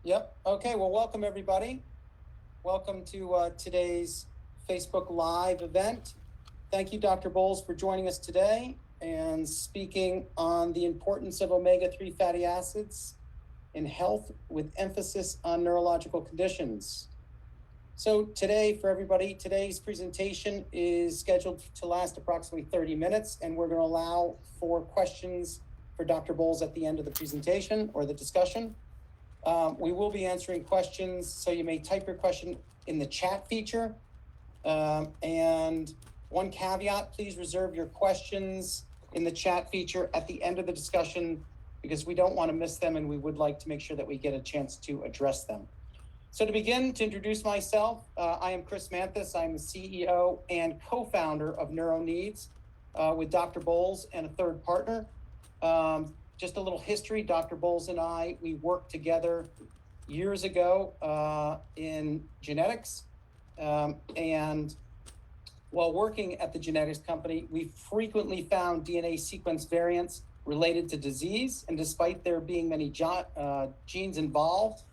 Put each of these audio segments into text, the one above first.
Yep. Okay. Well, welcome everybody. Welcome to today's Facebook Live event. Thank you, Dr. Boles, for joining us today and speaking on the importance of omega-3 fatty acids in health with emphasis on neurological conditions. So today, for everybody, today's presentation is scheduled to last approximately 30 minutes, and we're going to allow for questions for Dr. Boles at the end of the presentation or the discussion. We will be answering questions, so you may type your question in the chat feature. And one caveat, please reserve your questions in the chat feature at the end of the discussion because we don't want to miss them and we would like to make sure that we get a chance to address them. So to begin, to introduce myself, I am Chris Manthis. I'm the CEO and co-founder of NeuroNeeds with Dr. Boles and a third partner. Just a little history, Dr. Boles and I, we worked together years ago in genetics. And while working at the genetics company, we frequently found DNA sequence variants related to disease. And despite there being many genes involved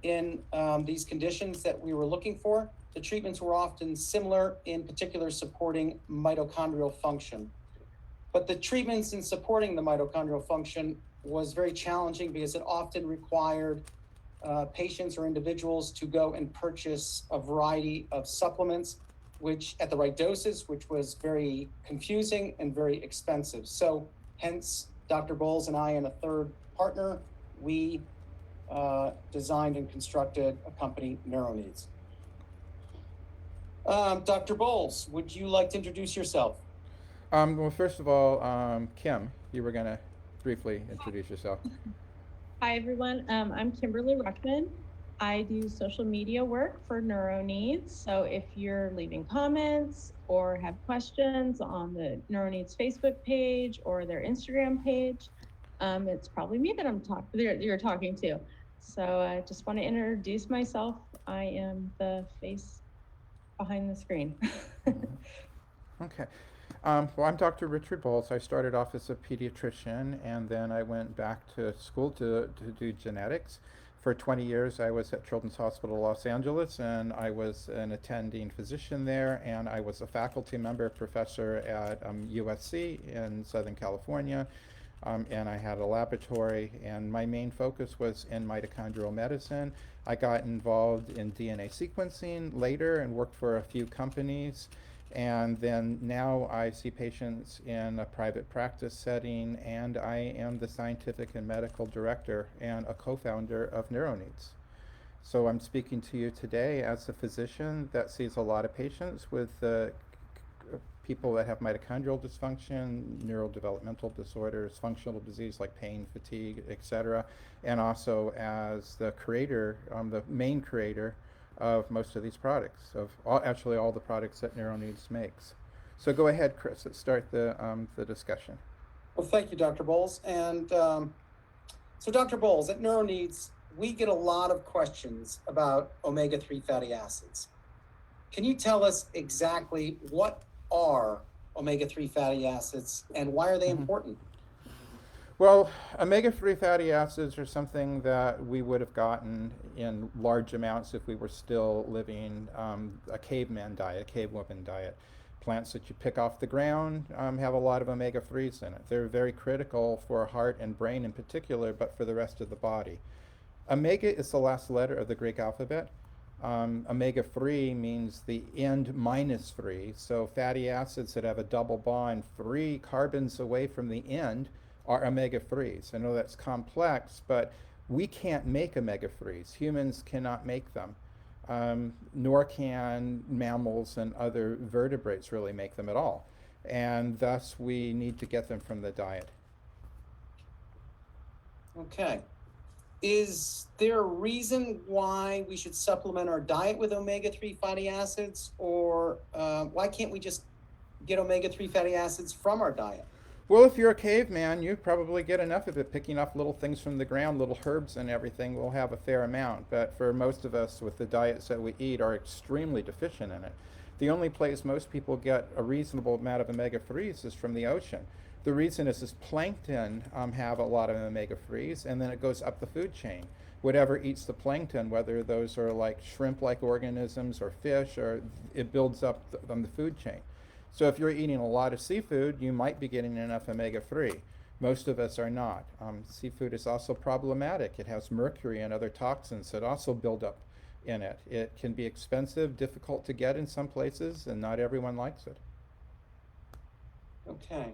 in these conditions that we were looking for, the treatments were often similar, in particular supporting mitochondrial function. But the treatments in supporting the mitochondrial function was very challenging because it often required patients or individuals to go and purchase a variety of supplements, which at the right doses, which was very confusing and very expensive. So hence, Dr. Boles and I and a third partner, we designed and constructed a company, NeuroNeeds. Dr. Boles, would you like to introduce yourself? Well, first of all, Kim, you were going to briefly introduce yourself. Hi, everyone. I'm Kimberly Ruckman. I do social media work for NeuroNeeds. So if you're leaving comments or have questions on the NeuroNeeds Facebook page or their Instagram page, it's probably me that you're talking to. So I just want to introduce myself. I am the face behind the screen. Okay. Well, I'm Dr. Richard Boles. I started off as a pediatrician and then I went back to school to do genetics. For 20 years, I was at Children's Hospital Los Angeles and I was an attending physician there, and I was a faculty member professor at USC in Southern California. And I had a laboratory, and my main focus was in mitochondrial medicine. I got involved in DNA sequencing later and worked for a few companies. And then now I see patients in a private practice setting, and I am the scientific and medical director and a co-founder of NeuroNeeds. So I'm speaking to you today as a physician that sees a lot of patients with people that have mitochondrial dysfunction, neurodevelopmental disorders, functional disease like pain, fatigue, etc., and also as the creator, the main creator of most of these products, actually all the products that NeuroNeeds makes. So go ahead, Chris. Let's start the discussion. Well, thank you, Dr. Boles. And so, Dr. Boles, at NeuroNeeds, we get a lot of questions about omega-3 fatty acids. Can you tell us exactly what are omega-3 fatty acids and why are they important? Well, omega-3 fatty acids are something that we would have gotten in large amounts if we were still living a caveman diet, a cavewoman diet. Plants that you pick off the ground have a lot of omega-3s in it. They're very critical for heart and brain in particular, but for the rest of the body. Omega is the last letter of the Greek alphabet. Omega-3 means the end minus 3, so fatty acids that have a double bond 3 carbons away from the end are omega-3s. I know that's complex, but we can't make omega-3s. Humans cannot make them, nor can mammals and other vertebrates really make them at all. And thus we need to get them from the diet. Okay. Is there a reason why we should supplement our diet with omega-3 fatty acids, or why can't we just get omega-3 fatty acids from our diet? Well, if you're a caveman, you probably get enough of it. Picking off little things from the ground, little herbs and everything, will have a fair amount. But for most of us, with the diets that we eat, are extremely deficient in it. The only place most people get a reasonable amount of omega-3s is from the ocean. The reason is plankton have a lot of omega-3s, and then it goes up the food chain. whatever eats the plankton, whether those are like shrimp-like organisms or fish, or it builds up on the food chain. So if you're eating a lot of seafood, you might be getting enough omega-3. Most of us are not. Seafood is also problematic. It has mercury and other toxins that also build up in it. It can be expensive, difficult to get in some places, and not everyone likes it. Okay.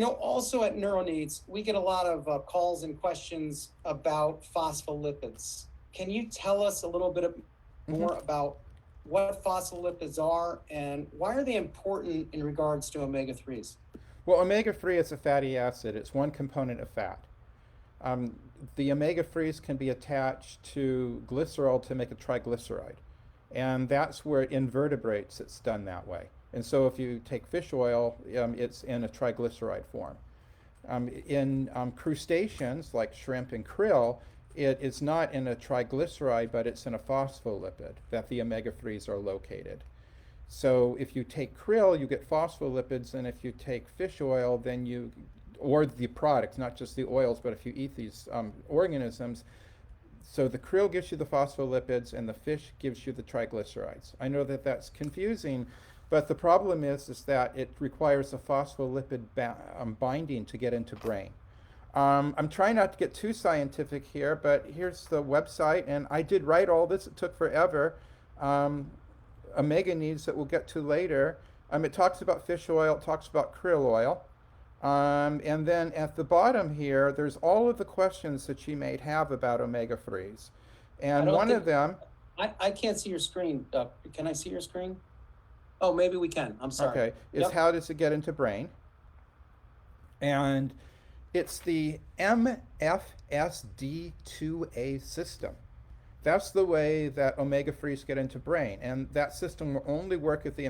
Also at NeuroNeeds, we get a lot of calls and questions about phospholipids. Can you tell us a little bit more about what phospholipids are and why are they important in regards to omega-3s? Well, omega-3 is a fatty acid. It's one component of fat. The omega-3s can be attached to glycerol to make a triglyceride. And that's where in vertebrates it's done that way. And so if you take fish oil, it's in a triglyceride form. In crustaceans like shrimp and krill, it is not in a triglyceride, but it's in a phospholipid that the omega-3s are located. So if you take krill, you get phospholipids, and if you take fish oil, then or the products, not just the oils, but if you eat these organisms, so the krill gives you the phospholipids and the fish gives you the triglycerides. I know that that's confusing, but the problem is that it requires a phospholipid binding to get into brain. I'm trying not to get too scientific here, but here's the website, and I did write all this. It took forever. OmegaNeeds that we'll get to later. It talks about fish oil, it talks about krill oil. And then at the bottom here, there's all of the questions that you may have about omega-3s. And one of them... I can't see your screen, Doug. Can I see your screen? Oh, maybe we can. I'm sorry. Okay, is how does it get into brain? And it's the MFSD2A system. That's the way that omega-3s get into brain. And that system will only work if the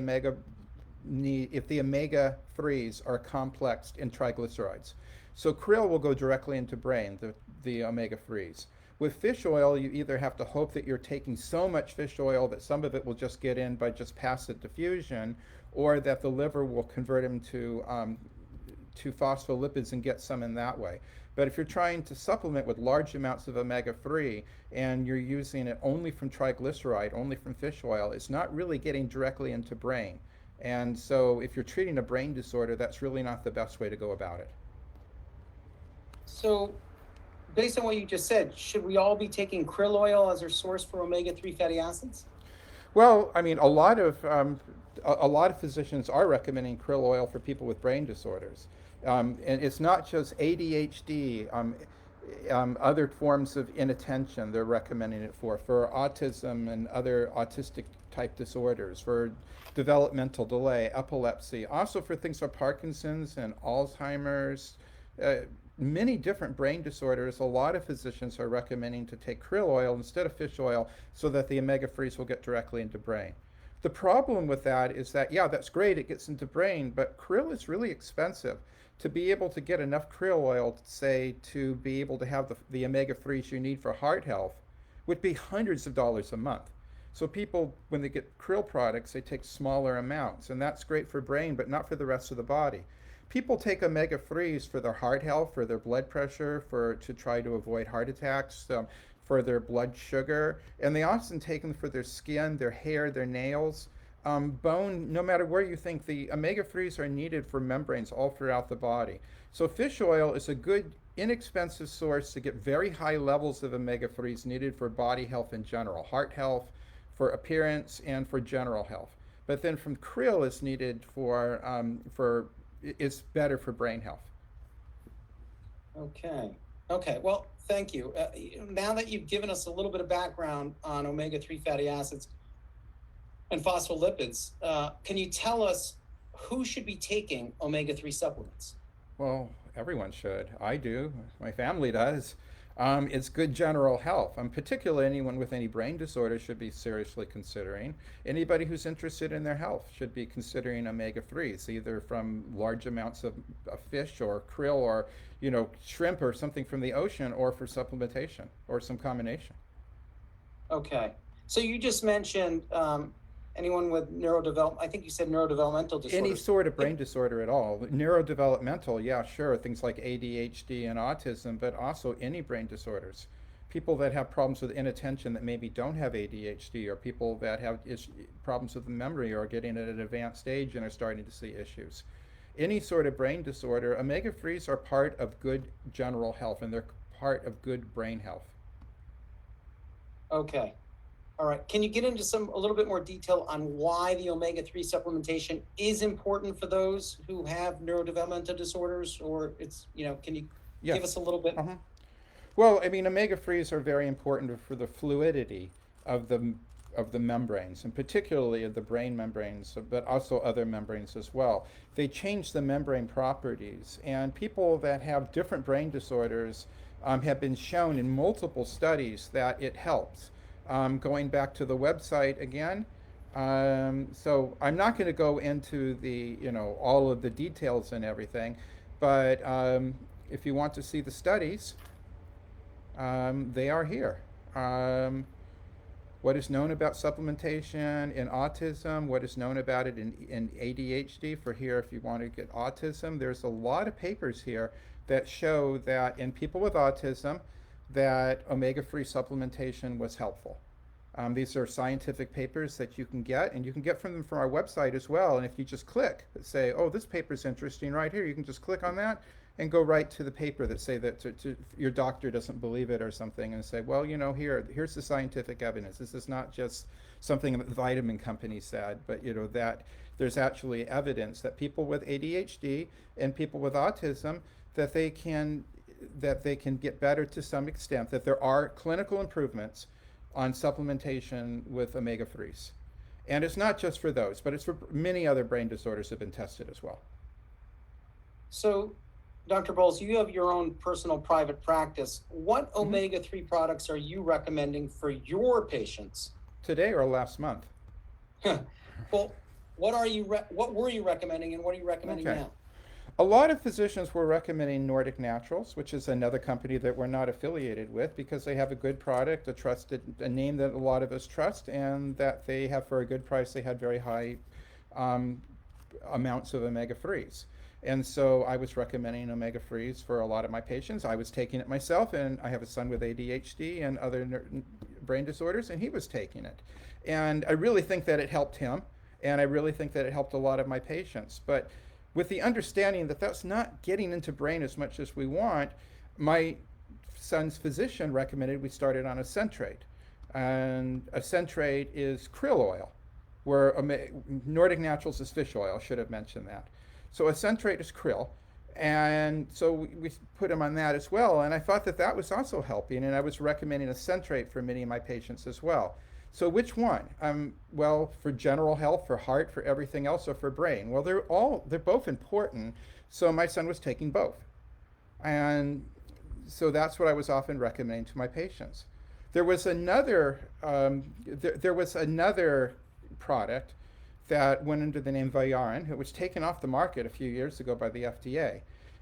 omega-3s are complexed in triglycerides. So krill will go directly into brain, the omega-3s. With fish oil, you either have to hope that you're taking so much fish oil that some of it will just get in by just passive diffusion, or that the liver will convert them to phospholipids and get some in that way. But if you're trying to supplement with large amounts of omega-3 and you're using it only from triglyceride, only from fish oil, it's not really getting directly into brain. And so if you're treating a brain disorder, that's really not the best way to go about it. So based on what you just said, should we all be taking krill oil as our source for omega-3 fatty acids? Well, I mean, a lot of physicians are recommending krill oil for people with brain disorders. And it's not just ADHD, other forms of inattention they're recommending it for autism and other autistic type disorders, for developmental delay, epilepsy, also for things like Parkinson's and Alzheimer's, many different brain disorders. A lot of physicians are recommending to take krill oil instead of fish oil so that the omega-3s will get directly into brain. The problem with that is that, yeah, that's great, it gets into brain, but krill is really expensive. To be able to get enough krill oil, say, to be able to have the omega-3s you need for heart health would be hundreds of dollars a month. So people, when they get krill products, they take smaller amounts, and that's great for brain, but not for the rest of the body. People take omega-3s for their heart health, for their blood pressure, to try to avoid heart attacks, for their blood sugar, and they often take them for their skin, their hair, their nails, bone. No matter where you think, the omega-3s are needed for membranes all throughout the body. So fish oil is a good, inexpensive source to get very high levels of omega-3s needed for body health in general, heart health, for appearance, and for general health. But then from krill is needed it's better for brain health. Okay, well, thank you. Now that you've given us a little bit of background on omega-3 fatty acids and phospholipids, can you tell us who should be taking omega-3 supplements? Well, everyone should. I do. My family does. It's good general health. Particularly anyone with any brain disorder should be seriously considering. Anybody who's interested in their health should be considering omega-3s, either from large amounts of fish or krill or shrimp or something from the ocean, or for supplementation or some combination. Okay. So you just mentioned anyone with neurodevelopmental, I think you said neurodevelopmental disorders. Any sort of brain disorder at all. Neurodevelopmental, yeah, sure, things like ADHD and autism, but also any brain disorders. people that have problems with inattention that maybe don't have ADHD, or people that have problems with memory or getting at an advanced stage and are starting to see issues. Any sort of brain disorder, omega-3s are part of good general health, and they're part of good brain health. Okay. All right. Can you get into a little bit more detail on why the omega-3 supplementation is important for those who have neurodevelopmental disorders, or can you give us a little bit? Well, I mean, omega-3s are very important for the fluidity of the membranes, and particularly of the brain membranes, but also other membranes as well. They change the membrane properties, and people that have different brain disorders have been shown in multiple studies that it helps. Going back to the website again, so I'm not going to go into the all of the details and everything, but if you want to see the studies, they are here. What is known about supplementation in autism, what is known about it in ADHD, for here if you want to get autism, there's a lot of papers here that show that in people with autism that omega-3 supplementation was helpful. These are scientific papers that you can get, and you can get from our website as well. And if you just click, say, oh, this paper's interesting right here, you can just click on that and go right to the paper that say that your doctor doesn't believe it or something, and say, well, here's the scientific evidence. This is not just something that the vitamin company said, but that there's actually evidence that people with ADHD and people with autism, that they can get better to some extent, that there are clinical improvements on supplementation with omega-3s. And it's not just for those, but it's for many other brain disorders that have been tested as well. So, Dr. Boles, you have your own personal private practice. What omega-3 products are you recommending for your patients? Today or last month? Well, what were you recommending, and what are you recommending now? A lot of physicians were recommending Nordic Naturals, which is another company that we're not affiliated with, because they have a good product, a name that a lot of us trust, and that they have, for a good price, they had very high amounts of omega-3s. And so I was recommending omega-3s for a lot of my patients. I was taking it myself, and I have a son with ADHD and other brain disorders, and he was taking it. And I really think that it helped him, and I really think that it helped a lot of my patients. But with the understanding that that's not getting into brain as much as we want, my son's physician recommended we started on a centrate. And a centrate is krill oil, where Nordic Naturals is fish oil. I should have mentioned that. So a centrate is krill, and so we put him on that as well. And I thought that was also helping, and I was recommending a centrate for many of my patients as well. So which one? Well, for general health, for heart, for everything else, or for brain? Well, they're both important. So my son was taking both, and so that's what I was often recommending to my patients. There was another product that went under the name Viarin. It was taken off the market a few years ago by the FDA,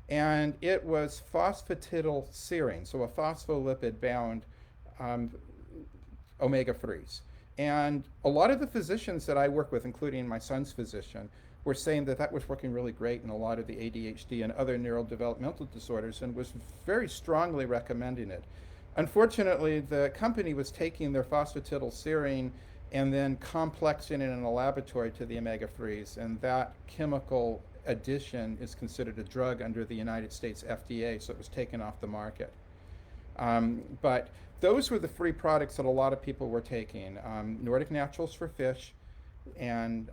and it was phosphatidylserine, so a phospholipid-bound omega-3s. And a lot of the physicians that I work with, including my son's physician, were saying that was working really great in a lot of the ADHD and other neurodevelopmental disorders, and was very strongly recommending it. Unfortunately, the company was taking their phosphatidylserine and then complexing it in a laboratory to the omega-3s, and that chemical addition is considered a drug under the United States FDA, so it was taken off the market. But those were the three products that a lot of people were taking. Nordic Naturals for fish, and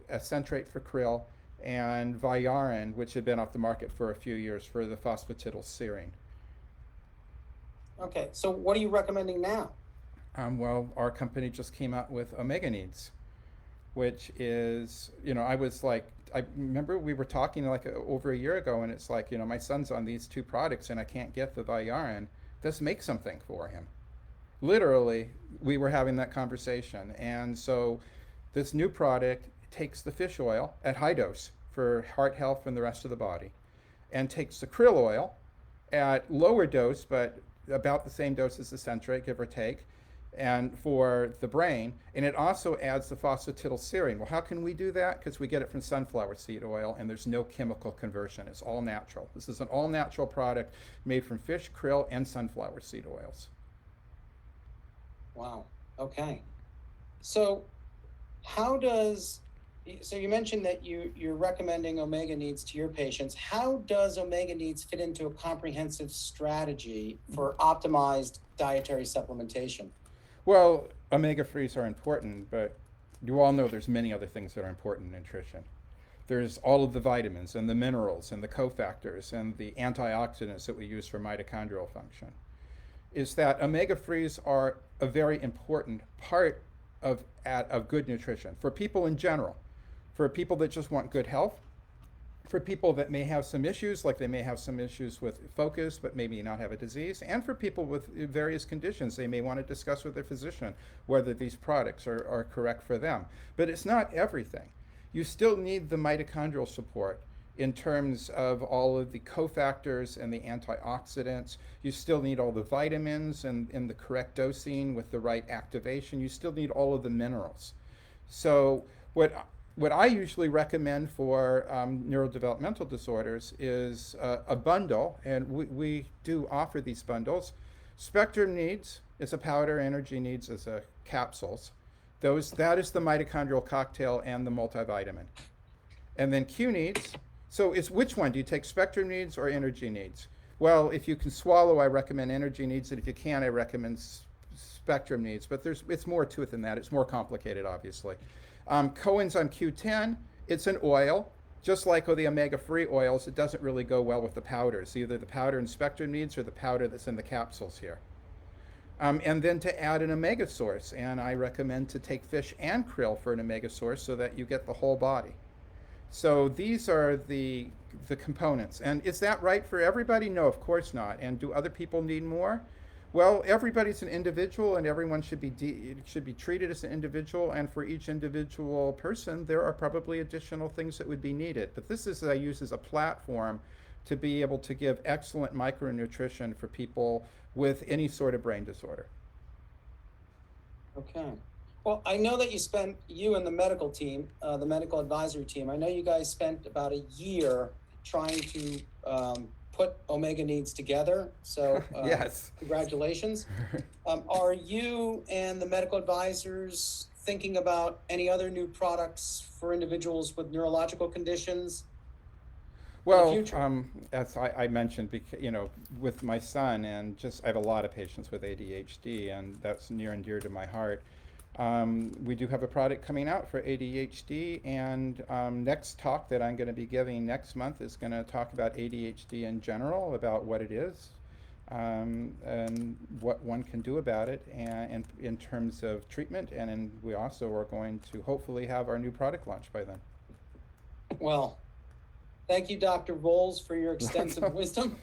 a centrate for krill, and Viarin, which had been off the market for a few years, for the phosphatidylserine. Okay, so what are you recommending now? Well, our company just came out with OmegaNeeds, which is, I remember we were talking over a year ago, and it's like, my son's on these two products and I can't get the Viarin. Let's make something for him. Literally, we were having that conversation. And so this new product takes the fish oil at high dose for heart health and the rest of the body, and takes the krill oil at lower dose, but about the same dose as the centrate, give or take, and for the brain, and it also adds the phosphatidylserine. Well, how can we do that? Because we get it from sunflower seed oil, and there's no chemical conversion. It's all natural. This is an all-natural product made from fish, krill, and sunflower seed oils. Wow. Okay. So so you mentioned that you're recommending OmegaNeeds to your patients. How does OmegaNeeds fit into a comprehensive strategy for optimized dietary supplementation? Well, omega-3s are important, but you all know there's many other things that are important in nutrition. There's all of the vitamins and the minerals and the cofactors and the antioxidants that we use for mitochondrial function. Is that omega-3s are a very important part of good nutrition for people in general, for people that just want good health, for people that may have some issues, like they may have some issues with focus, but maybe not have a disease, and for people with various conditions. They may want to discuss with their physician whether these products are correct for them. But it's not everything. You still need the mitochondrial support in terms of all of the cofactors and the antioxidants. You still need all the vitamins and in the correct dosing with the right activation. You still need all of the minerals. So what I usually recommend for neurodevelopmental disorders is a bundle, and we do offer these bundles. Spectrum Needs is a powder, Energy Needs is a capsules. That is the mitochondrial cocktail and the multivitamin. And then Q Needs, so it's which one? Do you take Spectrum Needs or Energy Needs? Well, if you can swallow, I recommend Energy Needs, and if you can't, I recommend Spectrum Needs. But it's more to it than that. It's more complicated, obviously. Coenzyme Q10, it's an oil. Just like with the omega-3 oils, it doesn't really go well with the powders, either the powder in Spectrum Needs or the powder that's in the capsules here. And then to add an omega source, and I recommend to take fish and krill for an omega source so that you get the whole body. So these are the components. And is that right for everybody? No, of course not. And do other people need more? Well, everybody's an individual, and everyone should be treated as an individual. And for each individual person, there are probably additional things that would be needed. But this is I use as a platform to be able to give excellent micronutrition for people with any sort of brain disorder. Okay. Well, I know that you and the medical team, the medical advisory team, I know you guys spent about a year trying to put OmegaNeeds together. So Yes. Congratulations. Are you and the medical advisors thinking about any other new products for individuals with neurological conditions? Well, as I mentioned, with my son, and I have a lot of patients with ADHD, and that's near and dear to my heart. We do have a product coming out for ADHD, and next talk that I'm going to be giving next month is going to talk about ADHD in general, about what it is, and what one can do about it, and in terms of treatment, and we also are going to hopefully have our new product launch by then. Well, thank you, Dr. Boles, for your extensive wisdom.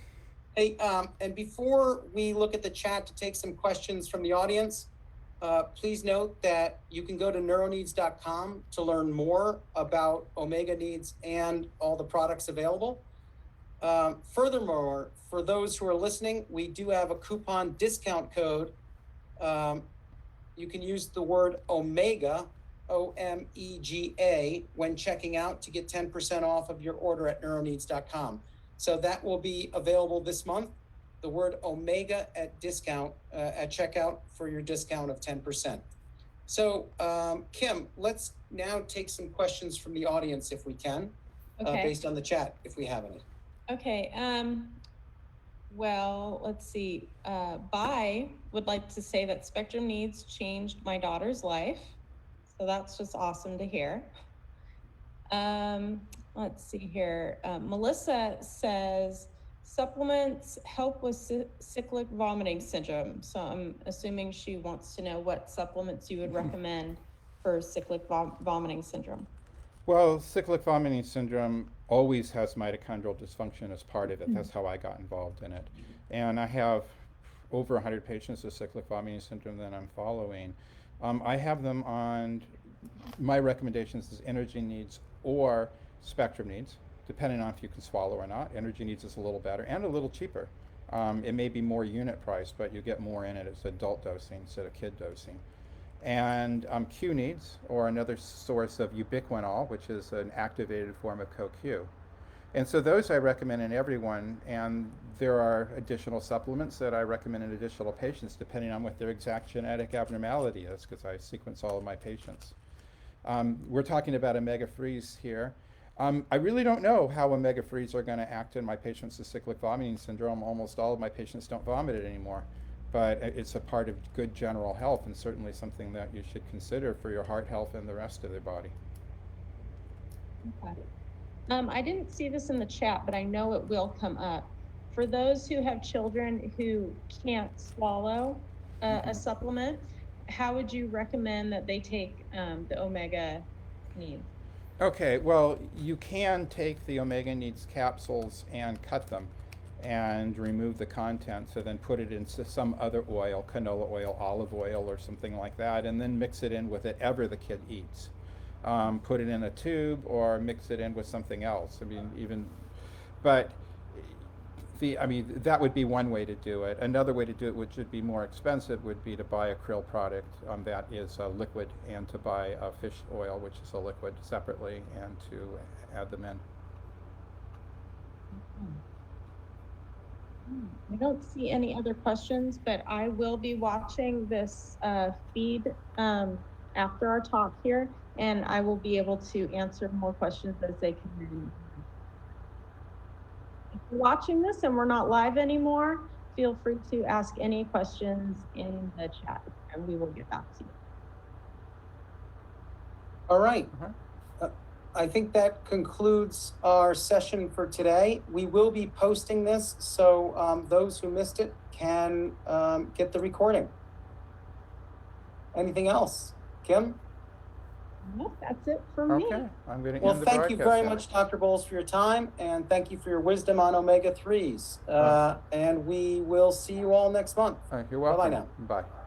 Hey, and before we look at the chat to take some questions from the audience, please note that you can go to neuroneeds.com to learn more about OmegaNeeds and all the products available. Furthermore, for those who are listening, we do have a coupon discount code. You can use the word Omega, OMEGA, when checking out to get 10% off of your order at neuroneeds.com. So that will be available this month. The word Omega at checkout for your discount of 10%. So Kim, let's now take some questions from the audience if we can, based on the chat, if we have any. Okay, well, let's see. Bai would like to say that Spectrum Needs changed my daughter's life. So that's just awesome to hear. Let's see here. Melissa says, supplements help with cyclic vomiting syndrome. So I'm assuming she wants to know what supplements you would recommend for cyclic vomiting syndrome. Well, cyclic vomiting syndrome always has mitochondrial dysfunction as part of it. That's how I got involved in it. And I have over 100 patients with cyclic vomiting syndrome that I'm following. I have them on, my recommendations is Energy Needs or Spectrum Needs, depending on if you can swallow or not. Energy Needs is a little better and a little cheaper. It may be more unit price, but you get more in it. It's adult dosing instead of kid dosing. And Q Needs, or another source of ubiquinol, which is an activated form of CoQ. And so those I recommend in everyone, and there are additional supplements that I recommend in additional patients depending on what their exact genetic abnormality is, because I sequence all of my patients. We're talking about Omega-3's here. I really don't know how Omega-3's are going to act in my patients with cyclic vomiting syndrome. Almost all of my patients don't vomit it anymore, but it's a part of good general health and certainly something that you should consider for your heart health and the rest of their body. Okay. I didn't see this in the chat, but I know it will come up. For those who have children who can't swallow a supplement, how would you recommend that they take the OmegaNeeds? Okay, well, you can take the OmegaNeeds capsules and cut them and remove the contents, and then put it into some other oil, canola oil, olive oil, or something like that, and then mix it in with whatever the kid eats. Put it in a tube or mix it in with something else. I mean, but that would be one way to do it. Another way to do it, which would be more expensive, would be to buy a krill product that is a liquid, and to buy a fish oil, which is a liquid, separately, and to add them in. I don't see any other questions, but I will be watching this feed after our talk here, and I will be able to answer more questions as they come in. If you're watching this and we're not live anymore, feel free to ask any questions in the chat, and we will get back to you. All right. I think that concludes our session for today. We will be posting this, so those who missed it can get the recording. Anything else, Kim? Nope, that's it for me. Okay, I'm going to Well, end the thank broadcast you very now. much, Dr. Boles, for your time, and thank you for your wisdom on Omega-3's. And we will see you all next month. You're welcome. Bye-bye now. Bye.